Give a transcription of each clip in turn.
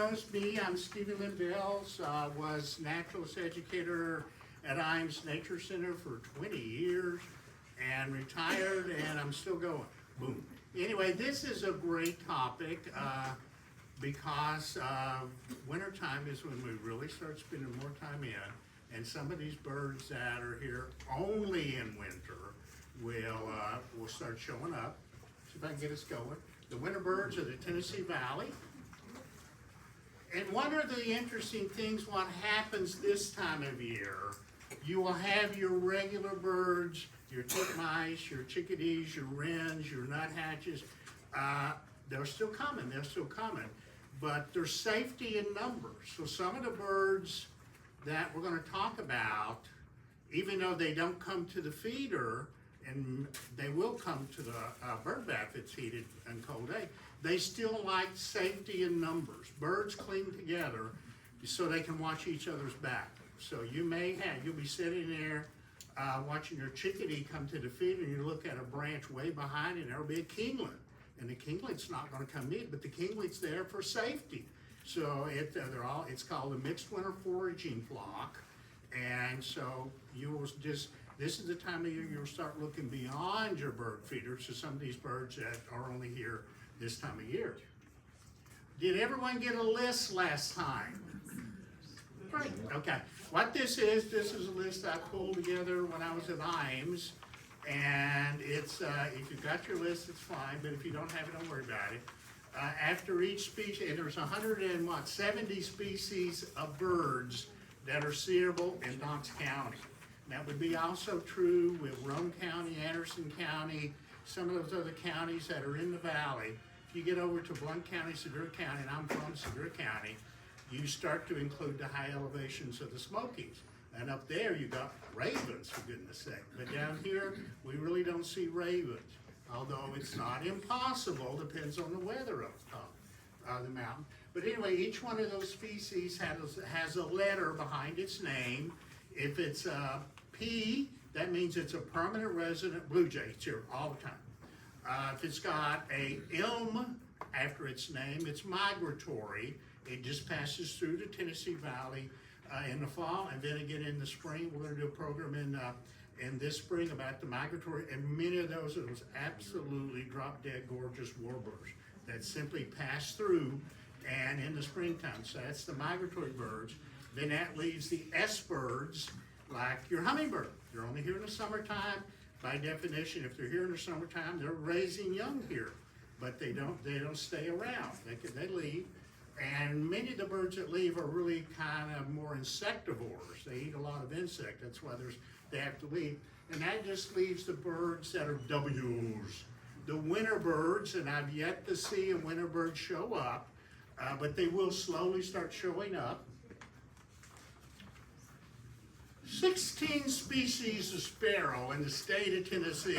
Knows me, I'm Stephen Lynn Bells, was naturalist educator at Imes Nature Center for 20 years and retired, and I'm still going. Boom. Anyway, this is a great topic because wintertime is when we really start spending more time in, and some of these birds that are here only in winter will start showing up. See if I can get us going. The winter birds of the Tennessee Valley. And one of the interesting things, what happens this time of year, you will have your regular birds, your titmice, your chickadees, your wrens, your nuthatches. They're still coming, but there's safety in numbers. So some of the birds that we're going to talk about, even though they don't come to the feeder, and they will come to the bird bath that's heated and cold day, they still like safety in numbers. Birds cling together so they can watch each other's back. So you'll be sitting there watching your chickadee come to the feeder, and you look at a branch way behind it, and there'll be a kinglet. And the kinglet's not going to come in, but the kinglet's there for safety. So it's called a mixed winter foraging flock. And so this is the time of year you'll start looking beyond your bird feeders to some of these birds that are only here this time of year. Did everyone get a list last time? Great. Okay. What this is a list I pulled together when I was at Imes, and it's if you've got your list, it's fine, but if you don't have it, don't worry about it. After each species, and there's 170 species of birds that are seeable in Knox County. That would be also true with Rome County, Anderson County, some of those other counties that are in the valley. If you get over to Blount County, Sevier County, and I'm from Sevier County, you start to include the high elevations of the Smokies. And up there you got ravens, for goodness sake. But down here, we really don't see ravens. Although it's not impossible, depends on the weather up top of the mountain. But anyway, each one of those species has a letter behind its name. If it's P, that means it's a permanent resident blue jay. It's here all the time. If it's got a M after its name, it's migratory. It just passes through the Tennessee Valley in the fall, and then again in the spring. We're going to do a program in this spring about the migratory, and many of those are those absolutely drop-dead gorgeous warbirds that simply pass through, and in the springtime. So that's the migratory birds. Then that leaves the S birds, like your hummingbird. They're only here in the summertime. By definition, if they're here in the summertime, they're raising young here, but they don't stay around. They leave, and many of the birds that leave are really kind of more insectivores. They eat a lot of insect. That's why they have to leave, and that just leaves the birds that are W's. The winter birds, and I've yet to see a winter bird show up, but they will slowly start showing up. 16 species of sparrow in the state of Tennessee.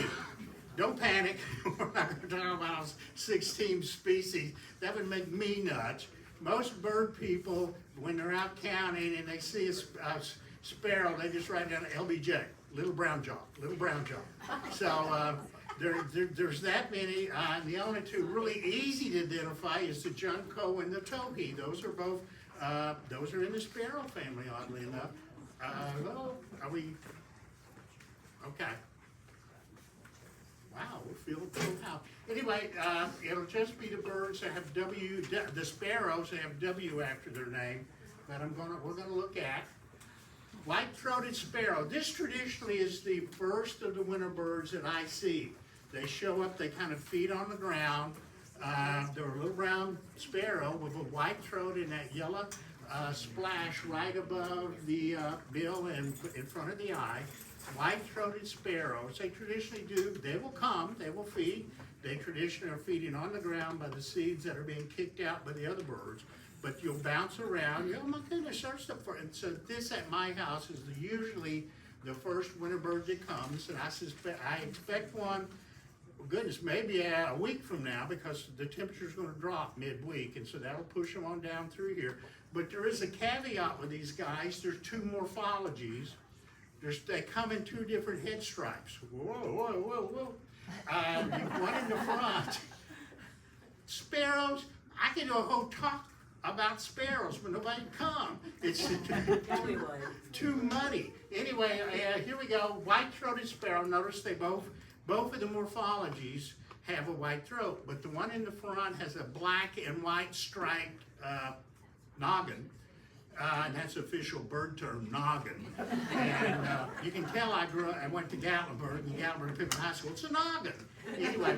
Don't panic, we're not going to talk about 16 species. That would make me nuts. Most bird people, when they're out counting and they see a sparrow, they just write down LBJ, little brown jaw. So there's that many. The only two really easy to identify is the junco and the towhee. Those are in the sparrow family, oddly enough. Are we, okay. Wow, we're feeling full house. Anyway, it'll just be the birds that have the sparrows that have W after their name that we're gonna look at. White-throated sparrow. This traditionally is the first of the winter birds that I see. They show up, they kind of feed on the ground. They're a little brown sparrow with a white throat and that yellow splash right above the bill and in front of the eye. White-throated sparrows, they traditionally they will come, they will feed. They traditionally are feeding on the ground by the seeds that are being kicked out by the other birds. But you'll bounce around, oh my goodness, there's stuff for it. And so this at my house is usually the first winter bird that comes, and I expect one, goodness, maybe a week from now, because the temperature's going to drop midweek, and so that'll push them on down through here. But there is a caveat with these guys. There's two morphologies. They come in two different head stripes. Whoa. One in the front. Sparrows, I could do a whole talk about sparrows, but nobody come. It's Anyway. too muddy. Anyway, here we go. White-throated sparrow. Notice they both of the morphologies have a white throat, but the one in the front has a black and white striped noggin. And that's official bird term, noggin. And you can tell I went to Gatlinburg, and Gatlinburg Pittman High School. It's a noggin. Anyway,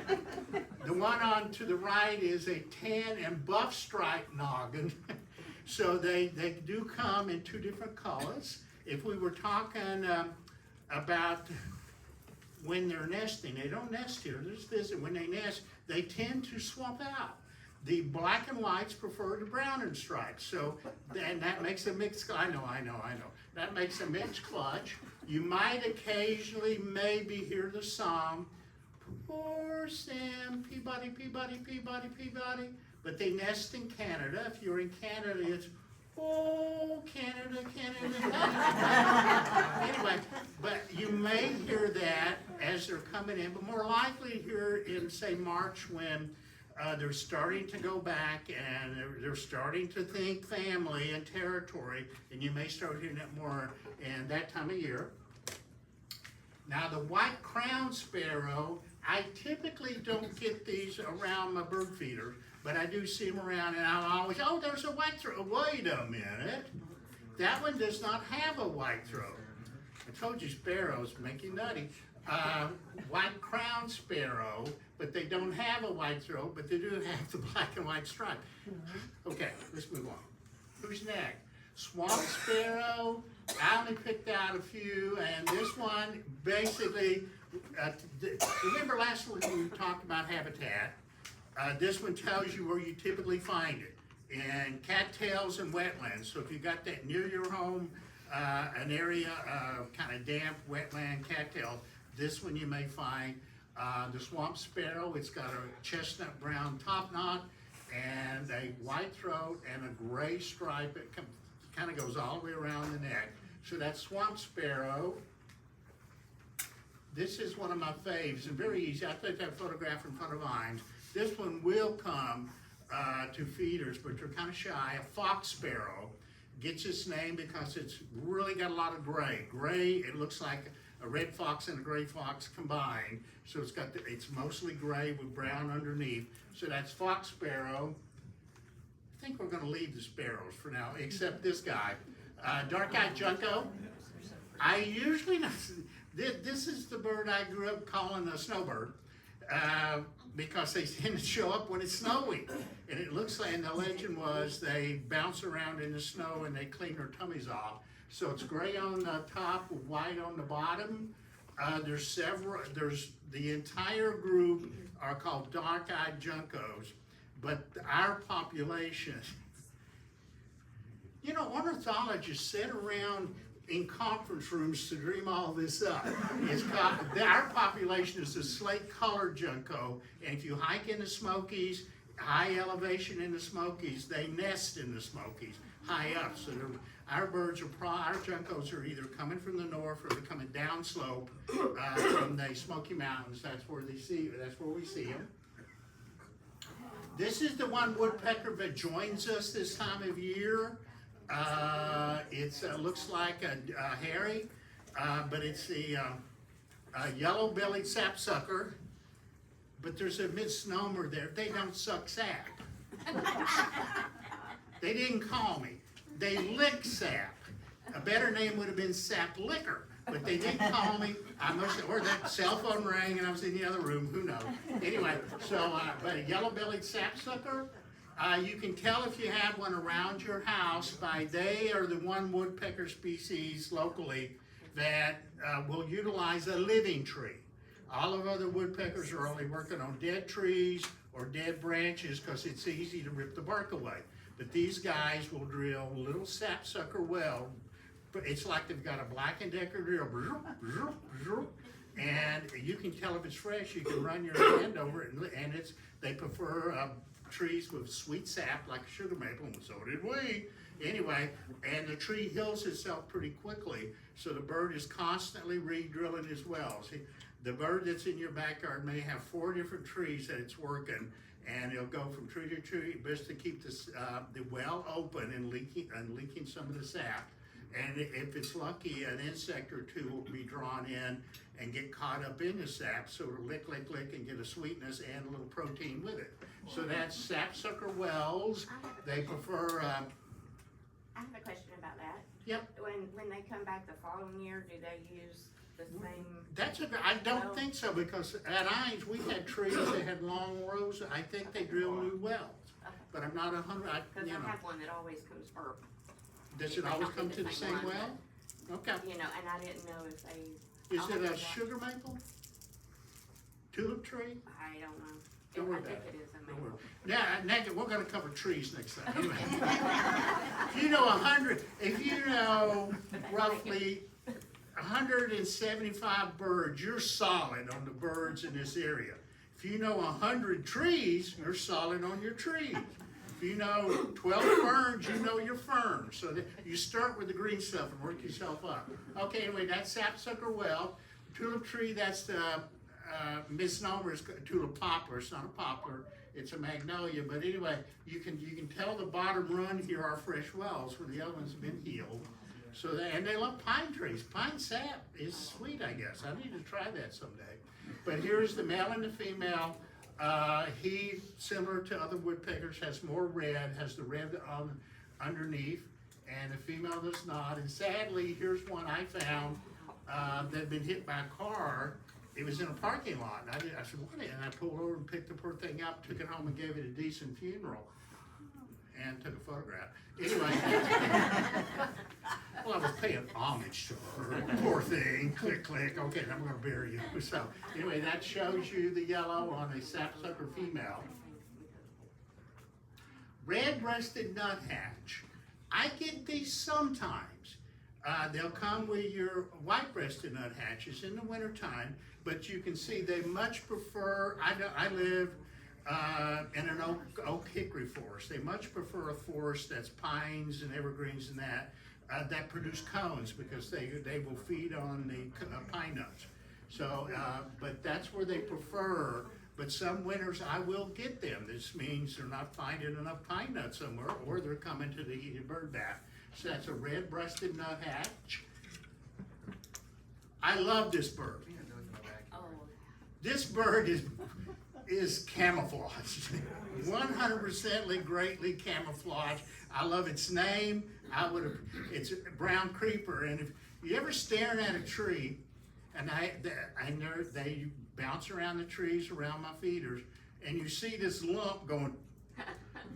the one on to the right is a tan and buff striped noggin. So they do come in two different colors. If we were talking about when they're nesting, they don't nest here, they just visit. When they nest, they tend to swap out. The black and whites prefer the brown and stripes, so then that makes a mixed, I know. That makes a mixed clutch. You might occasionally maybe hear the song, poor Sam, Peabody, Peabody, Peabody, Peabody, but they nest in Canada. If you're in Canada, it's, oh, Canada, Canada, Canada. Anyway, but you may hear that as they're coming in, but more likely hear in, say, March when they're starting to go back and they're starting to think family and territory, and you may start hearing it more in that time of year. Now the white crowned sparrow, I typically don't get these around my bird feeders, but I do see them around, and I'll always, oh, there's a white throat. Wait a minute. That one does not have a white throat. I told you sparrows make you nutty. White crowned sparrow, but they don't have a white throat, but they do have the black and white stripe. Okay, let's move on. Who's next? Swamp sparrow. I only picked out a few, and this one basically, remember last week when we talked about habitat? This one tells you where you typically find it, in cattails and wetlands. So if you got that near your home, an area of kind of damp wetland cattail, this one you may find. The swamp sparrow, it's got a chestnut brown top knot and a white throat and a gray stripe. It kind of goes all the way around the neck. So that's swamp sparrow. This is one of my faves, and very easy. I took that photograph in front of vines. This one will come to feeders, but they're kind of shy. A fox sparrow gets its name because it's really got a lot of gray. Gray, it looks like a red fox and a gray fox combined. So it's mostly gray with brown underneath. So that's fox sparrow. I think we're gonna leave the sparrows for now, except this guy. Dark-eyed junco. I usually, this is the bird I grew up calling a snowbird. Because they tend to show up when it's snowing. And it looks like, and the legend was, they bounce around in the snow and they clean their tummies off. So it's gray on the top, white on the bottom. There's the entire group are called dark-eyed juncos, but our population, you know, ornithologists sit around in conference rooms to dream all this up. Our population is a slate-colored junco, and if you hike in the Smokies, high elevation in the Smokies, they nest in the Smokies, high up. So our juncos are either coming from the north or they're coming downslope from the Smoky Mountains. That's where we see them. This is the one woodpecker that joins us this time of year. It looks like a hairy, but it's the yellow-bellied sapsucker. But there's a misnomer there. They don't suck sap. They didn't call me. They lick sap. A better name would have been sap licker, but they didn't call me. Or that cell phone rang and I was in the other room. Who knows? Anyway, so but a yellow-bellied sapsucker. You can tell if you have one around your house by they are the one woodpecker species locally that will utilize a living tree. All of other woodpeckers are only working on dead trees or dead branches because it's easy to rip the bark away. But these guys will drill little sapsucker well. But it's like they've got a Black & Decker drill, and you can tell if it's fresh. You can run your hand over it, and they prefer trees with sweet sap like a sugar maple, and so did we. Anyway, and the tree heals itself pretty quickly, so the bird is constantly re-drilling his wells. The bird that's in your backyard may have 4 different trees that it's working, and it'll go from tree to tree, best to keep this, the well open and leaking some of the sap. And if it's lucky, an insect or two will be drawn in and get caught up in the sap, so it'll lick, and get a sweetness and a little protein with it. So that's sapsucker wells. They prefer, I have a question about that. Yep. When they come back the following year, do they use the same? I don't think so, because at Ines, we had trees that had long rows. I think they drill new wells. Okay. But I'm not 100, Because I have one that always comes, or, Does it always come to the same one, well? Okay. you know, and I didn't know if they. Is I'll it have a to look. sugar maple? Tulip tree? I don't know. Don't worry I about think it. it is a Don't worry. maple. Now, we're gonna cover trees next time. Anyway. If you know if you know roughly 175 birds, you're solid on the birds in this area. If you know 100 trees, you're solid on your trees. If you know 12 ferns, you know your ferns. So that you start with the green stuff and work yourself up. Okay, anyway, that's sapsucker well. Tulip tree, that's the misnomer is tulip poplar. It's not a poplar, it's a magnolia. But anyway, you can tell the bottom run here are fresh wells where the other ones have been healed. So and they love pine trees. Pine sap is sweet, I guess. I need to try that someday. But here's the male and the female. He, similar to other woodpeckers, has more red, has the red on underneath, and the female does not. And sadly, here's one I found that had been hit by a car. It was in a parking lot, and I said, what? And I pulled over and picked the poor thing up, took it home and gave it a decent funeral, and took a photograph. Anyway, well, I was paying homage to her. Poor thing, click, click, okay, I'm gonna bury you. So, anyway, that shows you the yellow on a sapsucker female. Red-breasted nuthatch. I get these sometimes. They'll come with your white-breasted nuthatches in the wintertime, but you can see they much prefer, I live in an oak hickory forest. They much prefer a forest that's pines and evergreens and that produce cones, because they will feed on the pine nuts. So, but that's where they prefer. But some winters I will get them. This means they're not finding enough pine nuts somewhere, or they're coming to the heated bird bath. So that's a red-breasted nuthatch. I love this bird. Oh, This bird is camouflaged. 100% greatly camouflaged. I love its name. It's a brown creeper, and if you ever staring at a tree, and they bounce around the trees around my feeders, and you see this lump going,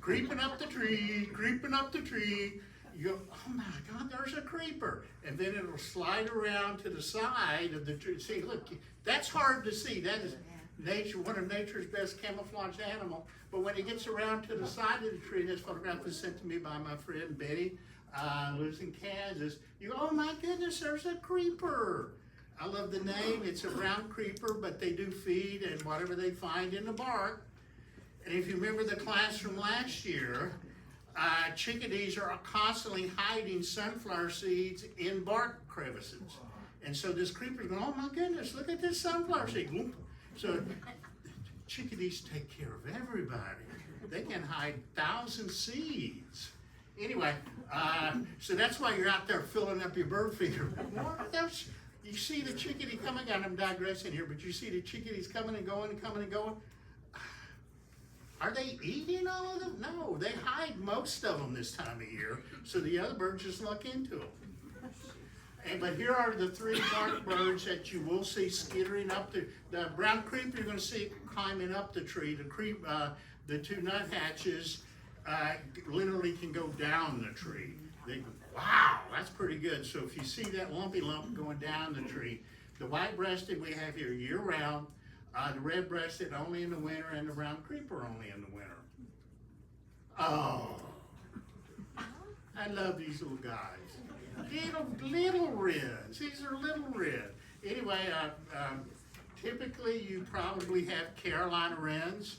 creeping up the tree, creeping up the tree. You go, oh my God, there's a creeper. And then it'll slide around to the side of the tree. See, look, that's hard to see. That is nature, one of nature's best camouflaged animal. But when it gets around to the side of the tree, this photograph was sent to me by my friend Betty, lives in Kansas. You go, oh my goodness, there's a creeper. I love the name. It's a brown creeper, but they do feed and whatever they find in the bark. And if you remember the class from last year, chickadees are constantly hiding sunflower seeds in bark crevices. And so this creeper's going, oh my goodness, look at this sunflower seed. Whoop. So chickadees take care of everybody. They can hide 1,000 seeds. Anyway, so that's why you're out there filling up your bird feeder. You see the chickadee coming, and I'm digressing here, but you see the chickadees coming and going and coming and going. Are they eating all of them? No, they hide most of them this time of year, so the other birds just luck into them. But here are the three bark birds that you will see skittering up the brown creeper. You're going to see climbing up the tree. The two nuthatches literally can go down the tree. Wow, that's pretty good. So if you see that lumpy lump going down the tree, the white-breasted we have here year-round. The red-breasted only in the winter, and the brown creeper only in the winter. Oh, I love these little guys. Little reds. These are little red. Anyway, typically you probably have Carolina wrens.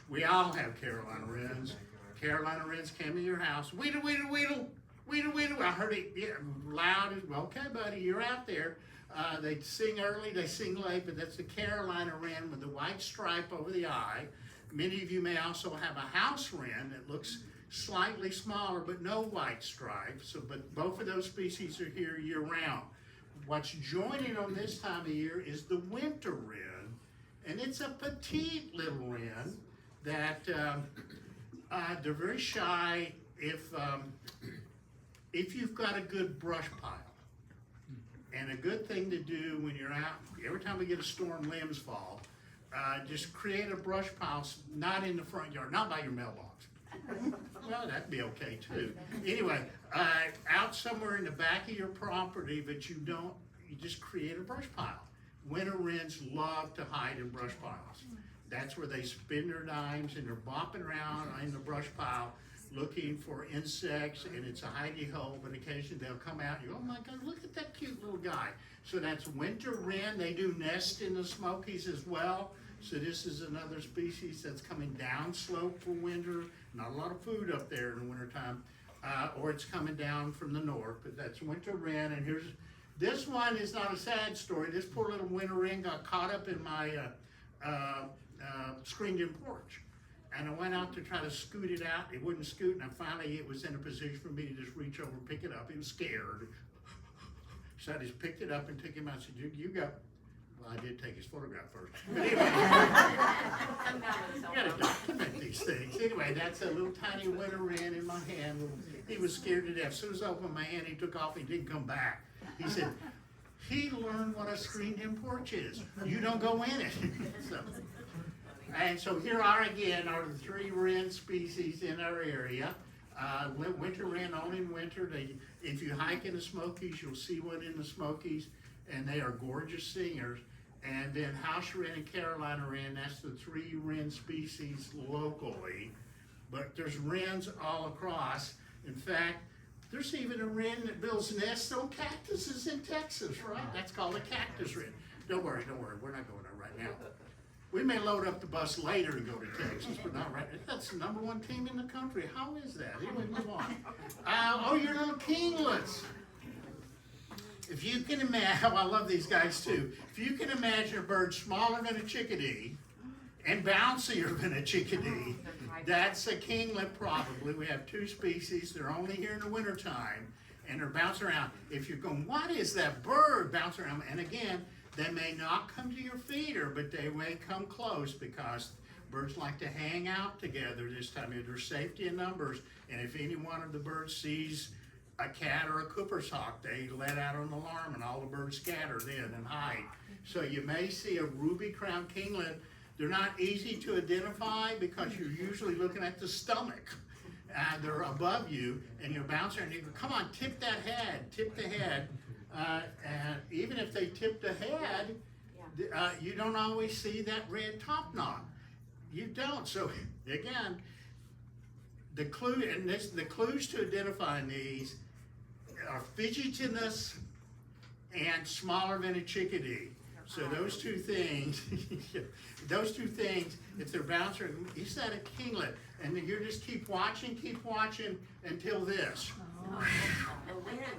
We all have Carolina wrens. Carolina wrens came to your house. Weedle, weedle, weedle. Weedle, weedle. I heard it loud. Okay, buddy, you're out there. They sing early, they sing late, but that's the Carolina wren with the white stripe over the eye. Many of you may also have a house wren that looks slightly smaller, but no white stripes. So, but both of those species are here year round. What's joining on this time of year is the winter wren, and it's a petite little wren that they're very shy if you've got a good brush pile. And a good thing to do when you're out, every time we get a storm, limbs fall, just create a brush pile, not in the front yard, not by your mailbox. Well, that'd be okay too. Anyway, out somewhere in the back of your property, but you just create a brush pile. Winter wrens love to hide in brush piles. That's where they spin their dimes and they're bopping around in the brush pile looking for insects, and it's a hidey hole, but occasionally they'll come out and you go, oh my God, look at that cute little guy. So that's winter wren. They do nest in the Smokies as well. So this is another species that's coming down slope for winter. Not a lot of food up there in the wintertime, or it's coming down from the north, but that's winter wren. And this one is not a sad story. This poor little winter wren got caught up in my screened-in porch. And I went out to try to scoot it out. It wouldn't scoot, and finally it was in a position for me to just reach over and pick it up. He was scared. So I just picked it up and took him out and said, you got, well, I did take his photograph first. But anyway, you gotta document these things. Anyway, that's a little tiny winter wren in my hand. He was scared to death. As soon as I opened my hand, he took off. He didn't come back. He said, he learned what a screened-in porch is. You don't go in it. And so here are the 3 wren species in our area. Winter wren only in winter. If you hike in the Smokies, you'll see one in the Smokies, and they are gorgeous singers. And then house wren and Carolina wren, that's the 3 wren species locally. But there's wrens all across. In fact, there's even a wren that builds nests on cactuses in Texas, right? That's called a cactus wren. Don't worry, we're not going there right now. We may load up the bus later and go to Texas, but not right now. That's the #1 team in the country. How is that? Anyway, move on. Your little kinglets. If you can imagine, I love these guys too. If you can imagine a bird smaller than a chickadee and bouncier than a chickadee, that's a kinglet probably. We have 2 species. They're only here in the wintertime, and they're bouncing around. If you're going, what is that bird bouncing around? And again, they may not come to your feeder, but they may come close because birds like to hang out together this time of year. There's safety in numbers, and if any one of the birds sees a cat or a Cooper's hawk, they let out an alarm and all the birds scatter then and hide. So you may see a ruby-crowned kinglet. They're not easy to identify because you're usually looking at the stomach. They're above you, and you're bouncing, and you go, come on, tip that head, tip the head. And even if they tip the head, you don't always see that red top knot. You don't. So again, the clues to identifying these are fidgetiness and smaller than a chickadee. So those two things, if they're bouncing, is that a kinglet? And then you just keep watching until this.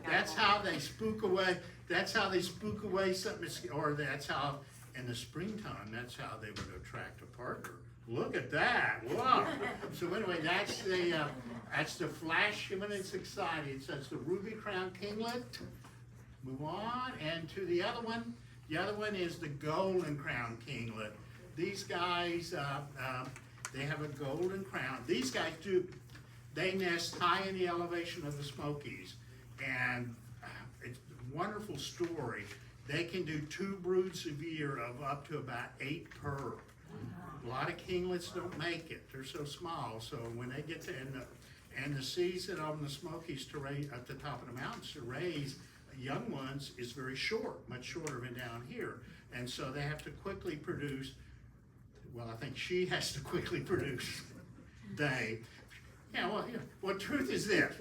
That's how they spook away. That's how they spook away something, or that's how, in the springtime, that's how they would attract a partner. Look at that! Wow. So anyway, that's the flash when it's exciting. So that's the ruby-crowned kinglet. Move on, and to the other one. The other one is the golden-crowned kinglet. These guys, they have a golden crown. These guys they nest high in the elevation of the Smokies, and it's a wonderful story. They can do 2 broods a year of up to about 8 per. A lot of kinglets don't make it. They're so small. So when they get to the season on the Smokies to raise at the top of the mountains to raise young ones is very short, much shorter than down here. And so they have to quickly produce, well, I think she has to quickly produce. Well, truth is this.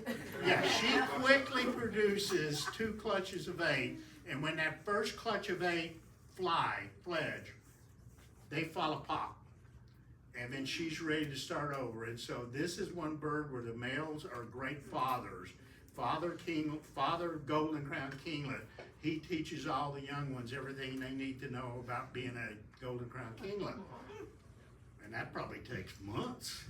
Yeah, she quickly produces 2 clutches of 8, and when that first clutch of 8 fledge, they fall apart. And then she's ready to start over. And so this is one bird where the males are great fathers. Father golden-crowned kinglet. He teaches all the young ones everything they need to know about being a golden-crowned kinglet. And that probably takes months.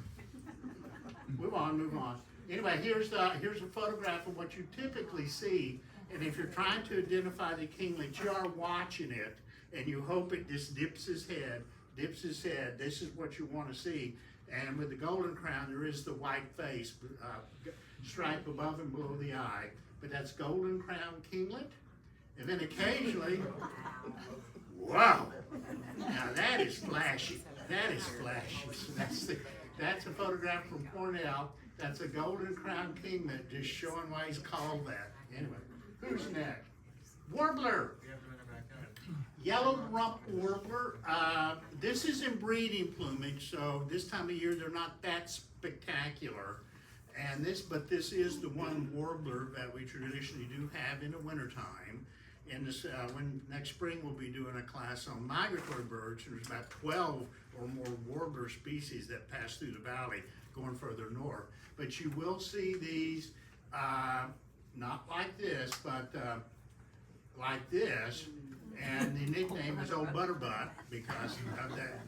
Move on. Anyway, here's a photograph of what you typically see. And if you're trying to identify the kinglet, you are watching it, and you hope it just dips his head. This is what you want to see. And with the golden crown, there is the white face, stripe above and below the eye. But that's golden crown kinglet. And then occasionally, wow, now that is flashy. So that's a photograph from Cornell. That's a golden crown kinglet, just showing why he's called that. Anyway, who's next? Warbler. Yellow rump warbler. This is in breeding plumage, so this time of year they're not that spectacular. But this is the one warbler that we traditionally do have in the wintertime. And this, next spring we'll be doing a class on migratory birds. There's about 12 or more warbler species that pass through the valley going further north. But you will see these, not like this, but like this. And the nickname is Old Butterbutt because of that.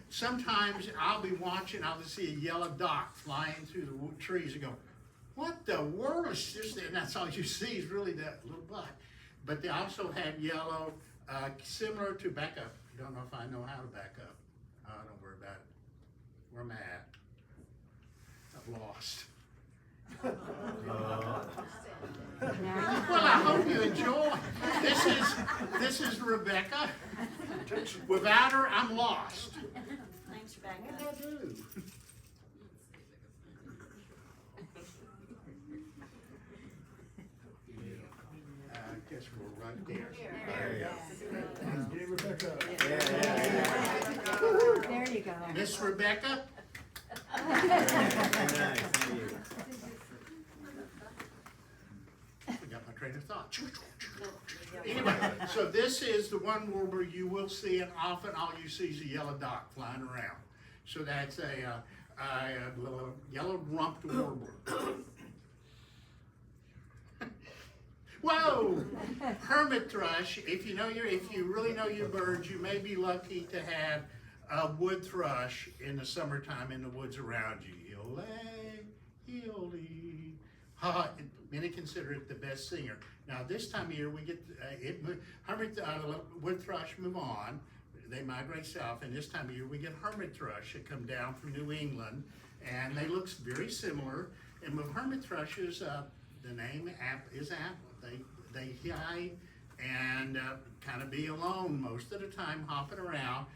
Sometimes I'll be watching, I'll just see a yellow dot flying through the trees and go, what the world is this? And that's all you see is really that little butt. But they also have yellow, similar to back up. Don't know if I know how to back up. Don't worry about it. Where am I at? I've lost. Well, I hope you enjoy. This is Rebecca. Without her, I'm lost. Thanks, Rebecca. What did I do? I guess we're right there. Get Rebecca. There you go. Miss Rebecca? I got my train of thought. Anyway, so this is the one warbler you will see, and often all you see is a yellow dot flying around. So that's a yellow rumped warbler. Whoa! Hermit thrush. If you really know your birds, you may be lucky to have a wood thrush in the summertime in the woods around you. Many consider it the best singer. Now this time of year we get wood thrush move on. They migrate south, and this time of year we get hermit thrush that come down from New England, and they look very similar. And with hermit thrushes, the name is apple. They hide and kind of be alone most of the time, hopping around.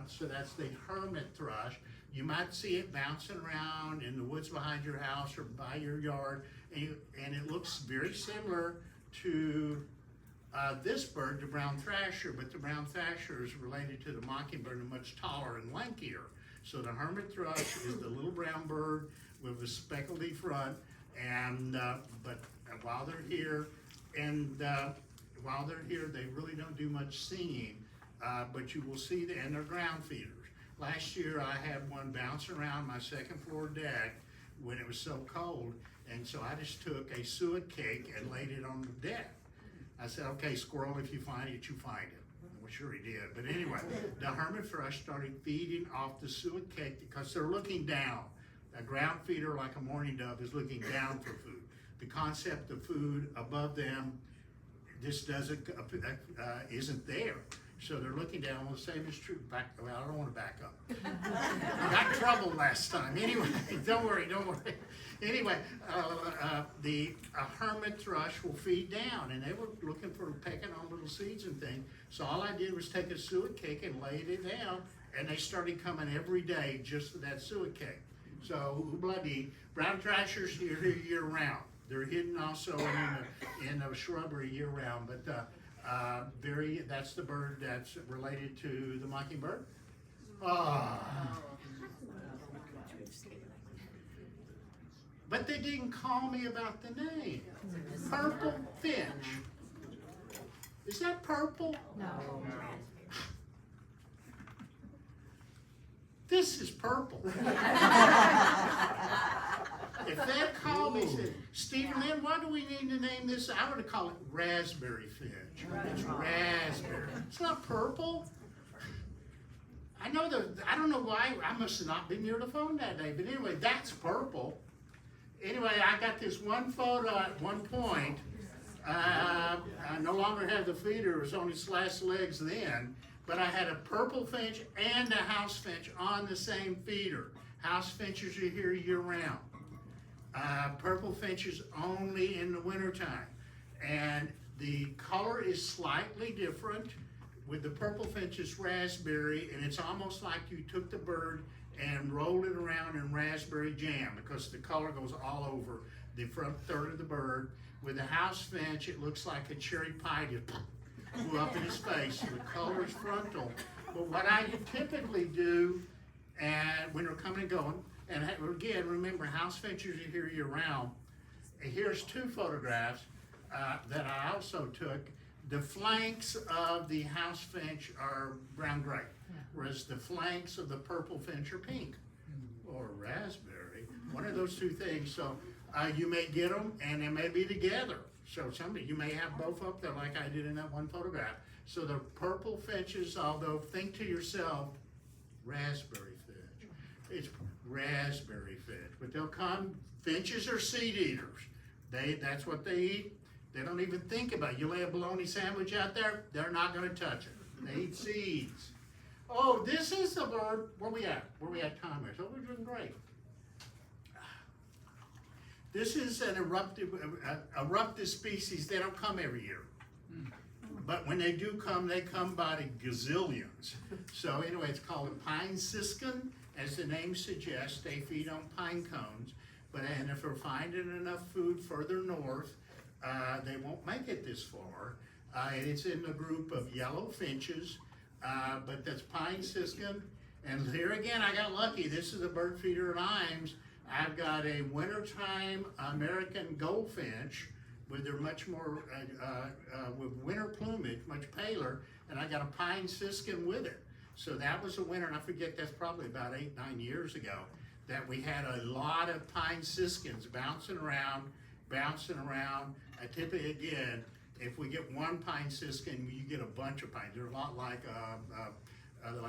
So that's the hermit thrush. You might see it bouncing around in the woods behind your house or by your yard, and it looks very similar to this bird, the brown thrasher, but the brown thrasher is related to the mockingbird and much taller and lankier. So the hermit thrush is the little brown bird with a speckledy front, and but while they're here, they really don't do much singing, but you will see and they're ground feeders. Last year I had one bouncing around my second floor deck when it was so cold, and so I just took a suet cake and laid it on the deck. I said, okay, squirrel, if you find it, you find it. Well, sure he did. But anyway, the hermit thrush started feeding off the suet cake because they're looking down. A ground feeder like a mourning dove is looking down for food. The concept of food above them just isn't there. So they're looking down. Well, the same is true. I don't want to back up. I got in trouble last time. Anyway, don't worry. Anyway, the hermit thrush will feed down, and they were looking for pecking on little seeds and things. So all I did was take a suet cake and laid it down, and they started coming every day just for that suet cake. So bloody brown thrashers here year round. They're hidden also in the shrubbery year round, but that's the bird that's related to the mockingbird. But they didn't call me about the name. Purple finch. Is that purple? No. This is purple. If they'd called me and said, Stephen Lynn, why do we need to name this? I would have called it raspberry finch. It's raspberry. It's not purple. I know I don't know why, I must not be near the phone that day, but anyway, that's purple. Anyway, I got this one photo at one point. I no longer had the feeder, it was on its last legs then, but I had a purple finch and a house finch on the same feeder. House finches are here year round. Purple finches only in the wintertime. And the color is slightly different. With the purple finch, it's raspberry, and it's almost like you took the bird and rolled it around in raspberry jam, because the color goes all over the front third of the bird. With the house finch, it looks like a cherry pie just blew up in his face. The color is frontal. But what I typically do, and when they're coming and going, and again, remember, house finches are here year round. Here's two photographs that I also took. The flanks of the house finch are brown-gray, whereas the flanks of the purple finch are pink or raspberry, one of those two things. So you may get them and they may be together. So you may have both up there like I did in that one photograph. So the purple finches, although think to yourself, raspberry finch, it's raspberry finch, but they'll come, finches are seed eaters. That's what they eat. They don't even think about it. You lay a bologna sandwich out there, they're not gonna touch it. They eat seeds. Oh, this is the bird, where we at? Where we at time-wise? Oh, we're doing great. This is an eruptive species. They don't come every year. But when they do come, they come by the gazillions. So anyway, it's called a pine siskin. As the name suggests, they feed on pine cones. And if they're finding enough food further north, they won't make it this far. It's in the group of yellow finches, but that's pine siskin. And here again, I got lucky. This is a bird feeder at Imes. I've got a wintertime American goldfinch with their much more, with winter plumage, much paler, and I got a pine siskin with it. So that was a winter, and I forget, that's probably about 8-9 years ago, that we had a lot of pine siskins bouncing around. I typically, again, if we get one pine siskin, you get a bunch of pines. They're a lot like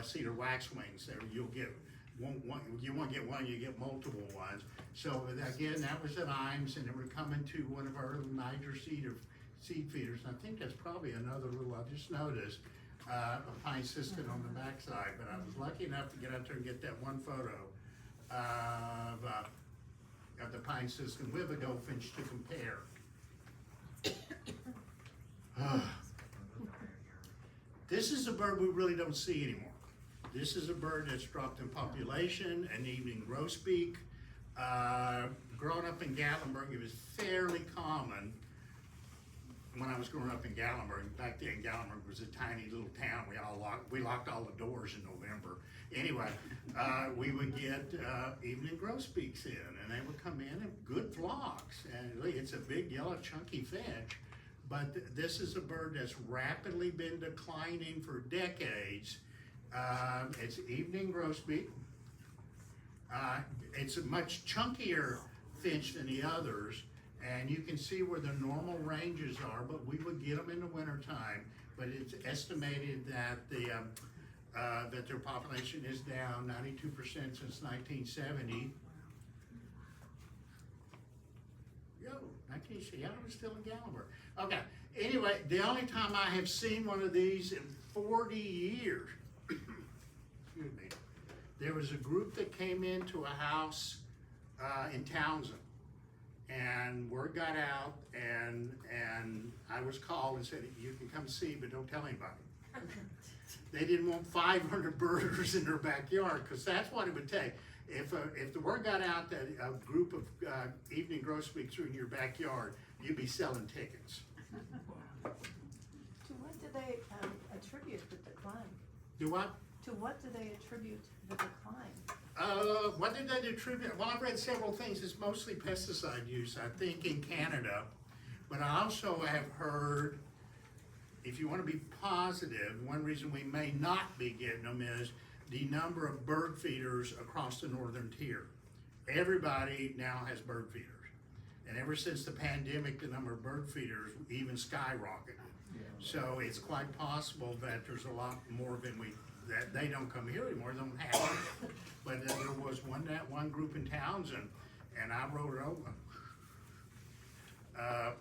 cedar waxwings. There, you'll get one, you won't get one, you get multiple ones. So again, that was at Imes, and they were coming to one of our little Niger seed feeders. And I think that's probably another little, I just noticed, a pine siskin on the backside. But I was lucky enough to get out there and get that one photo of the pine siskin with a goldfinch to compare. This is a bird we really don't see anymore. This is a bird that's dropped in population, an evening grosbeak. Growing up in Gatlinburg, it was fairly common when I was growing up in Gatlinburg. Back then, Gatlinburg was a tiny little town. We locked all the doors in November. Anyway, we would get evening grosbeaks in, and they would come in good flocks. And it's a big, yellow, chunky finch. But this is a bird that's rapidly been declining for decades. It's evening grosbeak. It's a much chunkier finch than the others, and you can see where the normal ranges are, but we would get them in the wintertime. But it's estimated that that their population is down 92% since 1970. I was still in Gatlinburg. Okay, anyway, the only time I have seen one of these in 40 years, excuse me, there was a group that came into a house in Townsend, and word got out, and I was called and said, you can come see, but don't tell anybody. They didn't want 500 birders in their backyard, because that's what it would take. If the word got out that a group of evening grosbeaks were in your backyard, you'd be selling tickets. To what do they attribute the decline? Do what? To what do they attribute the decline? What did they attribute? Well, I've read several things. It's mostly pesticide use, I think, in Canada. But I also have heard, if you want to be positive, one reason we may not be getting them is the number of bird feeders across the northern tier. Everybody now has bird feeders. And ever since the pandemic, the number of bird feeders even skyrocketed. So it's quite possible that there's a lot more than that they don't come here anymore, they don't have it. But there was one group in Townsend, and I rode it over.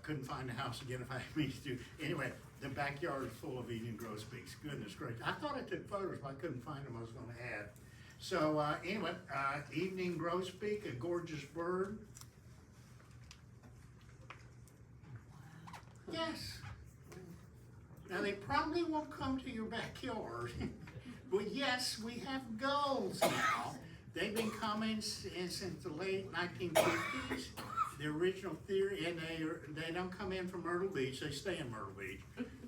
Couldn't find the house again if I had me to. Anyway, the backyard is full of evening grosbeaks. Goodness gracious. I thought I took photos, but I couldn't find them I was gonna add. So, anyway, evening grosbeak, a gorgeous bird. Yes. Now, they probably won't come to your backyard, but yes, we have gulls now. They've been coming since the late 1950s. The original theory, and they don't come in from Myrtle Beach, they stay in Myrtle Beach,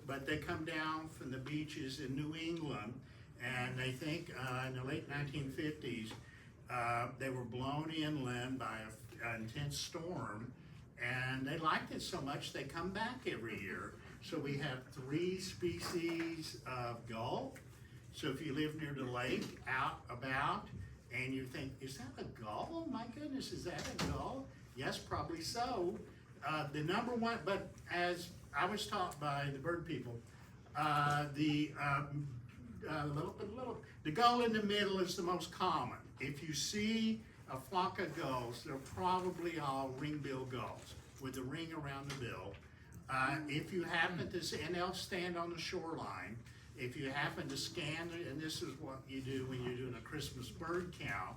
but they come down from the beaches in New England, and they think in the late 1950s, they were blown inland by an intense storm, and they liked it so much they come back every year. So we have 3 species of gull. So if you live near the lake, out about, and you think, is that a gull? My goodness, is that a gull? Yes, probably so. The number one, but as I was taught by the bird people, the gull in the middle is the most common. If you see a flock of gulls, they're probably all ring-billed gulls with the ring around the bill. If you happen to see, and they'll stand on the shoreline, if you happen to scan, and this is what you do when you're doing a Christmas bird count,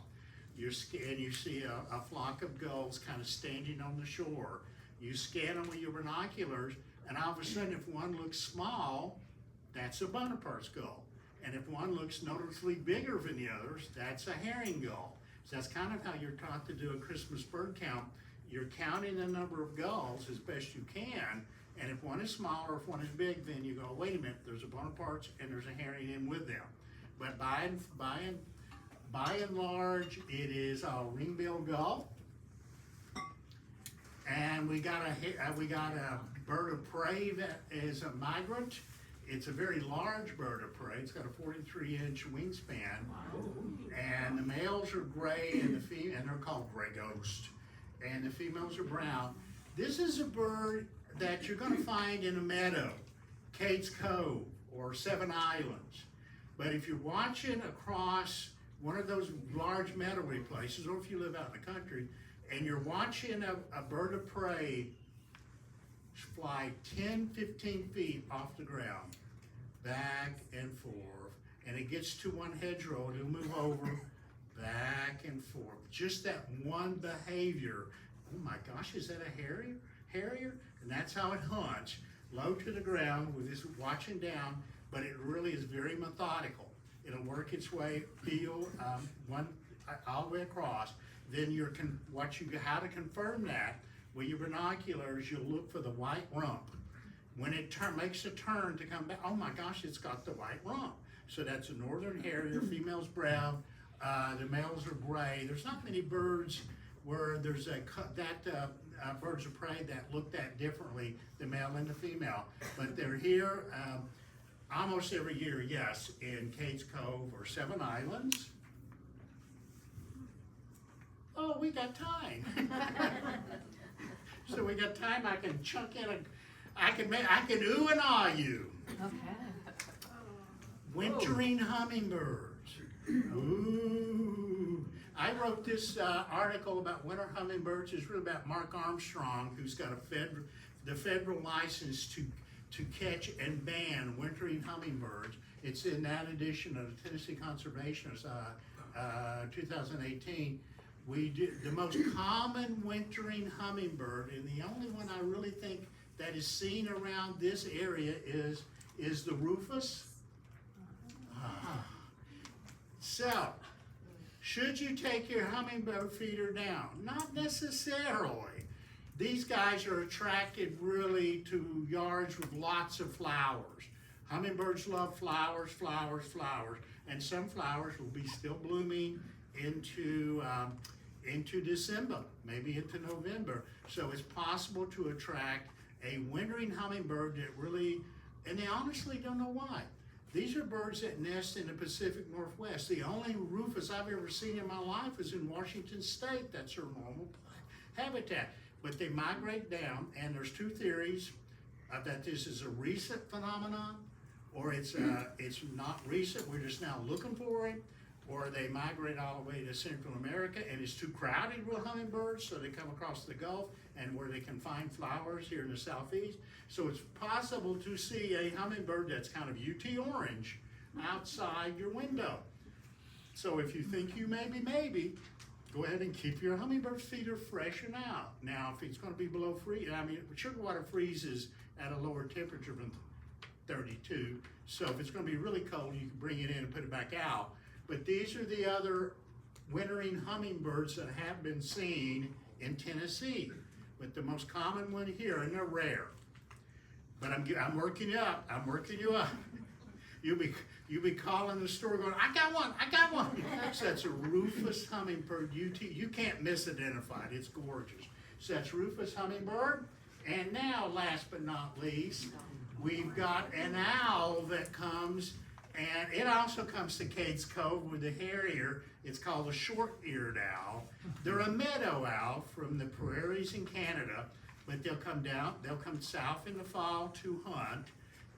and you see a flock of gulls kind of standing on the shore, you scan them with your binoculars, and all of a sudden if one looks small, that's a Bonaparte's gull. And if one looks noticeably bigger than the others, that's a herring gull. So that's kind of how you're taught to do a Christmas bird count. You're counting the number of gulls as best you can, and if one is small or if one is big, then you go, wait a minute, there's a Bonaparte's and there's a herring in with them. But by and large, it is a ring-billed gull. And we got a bird of prey that is a migrant. It's a very large bird of prey. It's got a 43-inch wingspan. And the males are gray and and they're called gray ghost. And the females are brown. This is a bird that you're gonna find in a meadow, Cates Cove or Seven Islands. But if you're watching across one of those large meadowy places, or if you live out in the country, and you're watching a bird of prey fly 10, 15 feet off the ground, back and forth, and it gets to one hedgerow, and it'll move over, back and forth. Just that one behavior. Oh my gosh, is that a harrier? And that's how it hunts, low to the ground with this watching down, but it really is very methodical. It'll work its way, peel all the way across. Then how to confirm that with your binoculars, you'll look for the white rump. When it makes a turn to come back, oh my gosh, it's got the white rump. So that's a northern harrier, female's brown, the males are gray. There's not many birds where there's birds of prey that look that differently, the male and the female. But they're here almost every year, yes, in Cates Cove or Seven Islands. Oh, we got time. So we got time. I can chunk in I can ooh and ah you. Okay. Wintering hummingbirds. Ooh. I wrote this article about winter hummingbirds. It's really about Mark Armstrong, who's got the federal license to catch and ban wintering hummingbirds. It's in that edition of the Tennessee Conservationist 2018. We did the most common wintering hummingbird, and the only one I really think that is seen around this area is the rufous. So, should you take your hummingbird feeder down? Not necessarily. These guys are attracted really to yards with lots of flowers. Hummingbirds love flowers, flowers, flowers, and some flowers will be still blooming into December, maybe into November. So it's possible to attract a wintering hummingbird that really, and they honestly don't know why. These are birds that nest in the Pacific Northwest. The only rufous I've ever seen in my life is in Washington State. That's their normal habitat. But they migrate down, and there's two theories that this is a recent phenomenon or it's not recent, we're just now looking for it, or they migrate all the way to Central America and it's too crowded with hummingbirds, so they come across the Gulf and where they can find flowers here in the southeast. So it's possible to see a hummingbird that's kind of UT orange outside your window. So if you think you maybe, go ahead and keep your hummingbird feeder fresh and out. Now, if it's gonna be below freeze, I mean, sugar water freezes at a lower temperature than 32. So if it's gonna be really cold, you can bring it in and put it back out. But these are the other wintering hummingbirds that have been seen in Tennessee. But the most common one here, and they're rare. But I'm working you up, You'll be calling the store going, I got one. So that's a rufous hummingbird UT. You can't misidentify it, it's gorgeous. So that's rufous hummingbird. And now, last but not least, we've got an owl that comes, and it also comes to Cades Cove with the harrier. It's called a short-eared owl. They're a meadow owl from the prairies in Canada, but they'll come south in the fall to hunt,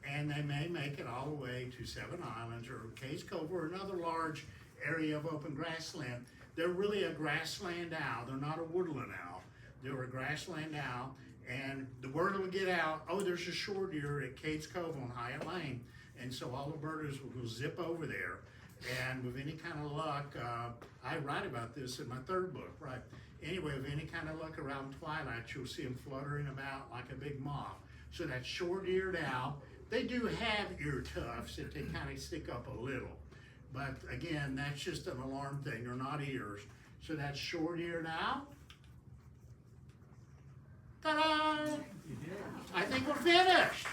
and they may make it all the way to Seven Islands or Cades Cove or another large area of open grassland. They're really a grassland owl. They're not a woodland owl. They're a grassland owl, and the word will get out, oh, there's a short ear at Cades Cove on Hyatt Lane, and so all the birders will zip over there. And with any kind of luck, I write about this in my third book, right? Anyway, with any kind of luck around twilight, you'll see them fluttering about like a big moth. So that short-eared owl, they do have ear tufts that they kind of stick up a little. But again, that's just an alarm thing, they're not ears. So that short-eared owl, ta-da! I think we're finished.